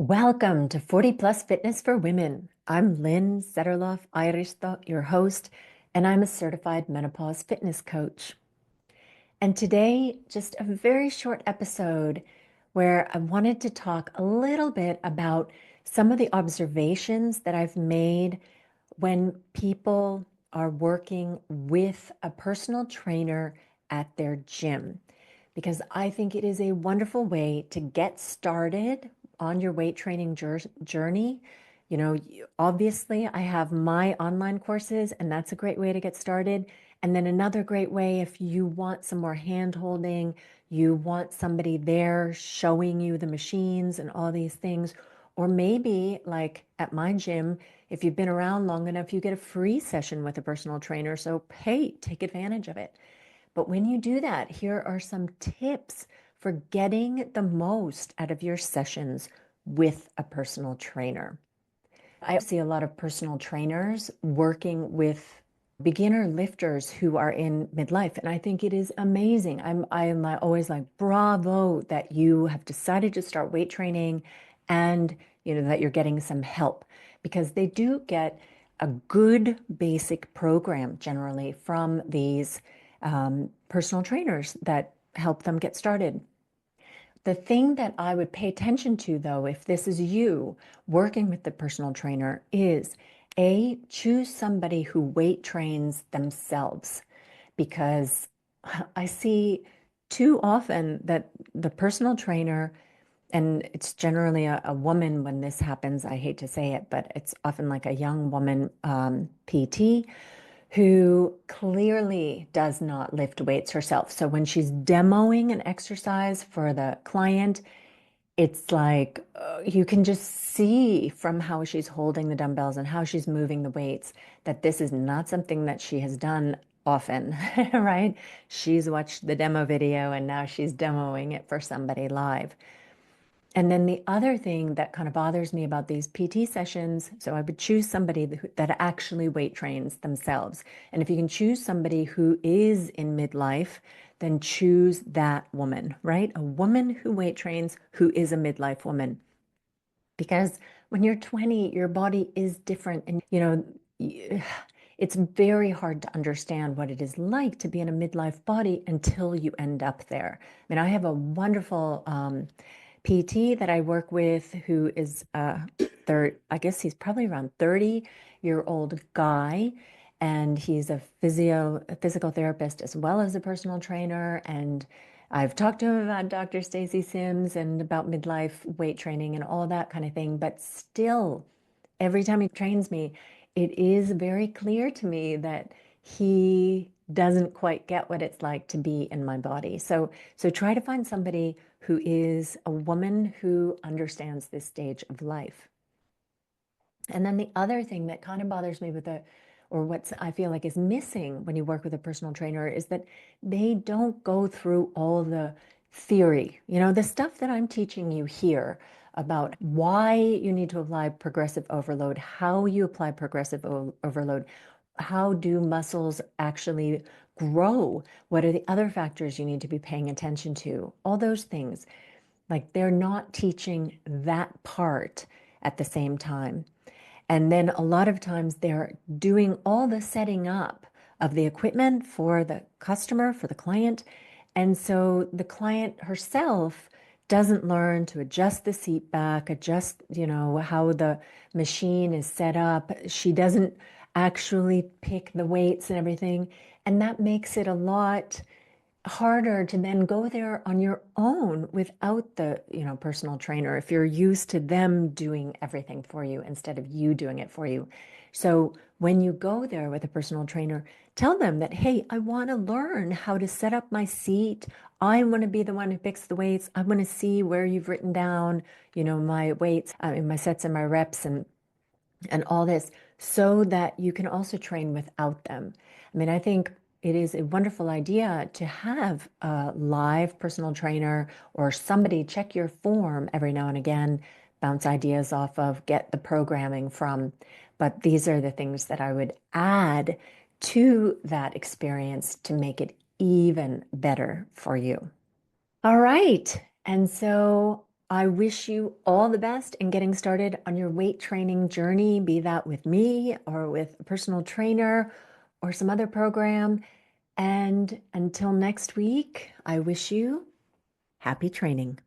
Welcome to 40 Plus Fitness for Women. I'm Lynn Zetterloff Airisto, your host, and I'm a certified menopause fitness coach. And today, just a very short episode where I wanted to talk a little bit about some of the observations that I've made when people are working with a personal trainer at their gym, because I think it is a wonderful way to get started on your weight training journey. Obviously, I have my online courses, and that's a great way to get started. And then another great way, if you want some more hand holding, you want somebody there showing you the machines and all these things, or maybe like at my gym, if you've been around long enough, you get a free session with a personal trainer. So, hey, take advantage of it. But when you do that, here are some tips for getting the most out of your sessions with a personal trainer. I see a lot of personal trainers working with beginner lifters who are in midlife, and I think it is amazing. I'm always like, bravo that you have decided to start weight training, and that you're getting some help, because they do get a good basic program generally from these personal trainers that help them get started. The thing that I would pay attention to, though, if this is you working with the personal trainer, is choose somebody who weight trains themselves, because I see too often that the personal trainer, and it's generally a woman when this happens, I hate to say it, but it's often like a young woman PT who clearly does not lift weights herself. So when she's demoing an exercise for the client, it's like you can just see from how she's holding the dumbbells and how she's moving the weights that this is not something that she has done often, right? She's watched the demo video and now she's demoing it for somebody live. And then the other thing that kind of bothers me about these PT sessions, so I would choose somebody that actually weight trains themselves. And if you can choose somebody who is in midlife, then choose that woman, right? A woman who weight trains, who is a midlife woman. Because when you're 20, your body is different. And, it's very hard to understand what it is like to be in a midlife body until you end up there. I mean, I have a wonderful PT that I work with who is I guess he's probably around 30-year-old guy, and he's a physical therapist as well as a personal trainer. And I've talked to him about Dr. Stacy Sims and about midlife weight training and all that kind of thing. But still, every time he trains me, it is very clear to me that he doesn't quite get what it's like to be in my body. So try to find somebody who is a woman who understands this stage of life. And then the other thing that kind of bothers me or what I feel like is missing when you work with a personal trainer, is that they don't go through all the theory, the stuff that I'm teaching you here about why you need to apply progressive overload, how you apply progressive overload, how do muscles actually grow, what are the other factors you need to be paying attention to, all those things. Like, they're not teaching that part at the same time. And then a lot of times they're doing all the setting up of the equipment for the customer, for the client. And so the client herself doesn't learn to adjust the seat back, adjust, how the machine is set up. She doesn't actually pick the weights and everything. And that makes it a lot harder to then go there on your own without the personal trainer, if you're used to them doing everything for you instead of you doing it for you. So when you go there with a personal trainer, tell them that, hey, I want to learn how to set up my seat. I want to be the one who picks the weights. I want to see where you've written down my weights, my sets and my reps, and all this, so that you can also train without them. I mean, I think it is a wonderful idea to have a live personal trainer or somebody check your form every now and again, bounce ideas off of, get the programming from. But these are the things that I would add to that experience to make it even better for you. All right. And so I wish you all the best in getting started on your weight training journey, be that with me or with a personal trainer or some other program. And until next week, I wish you happy training.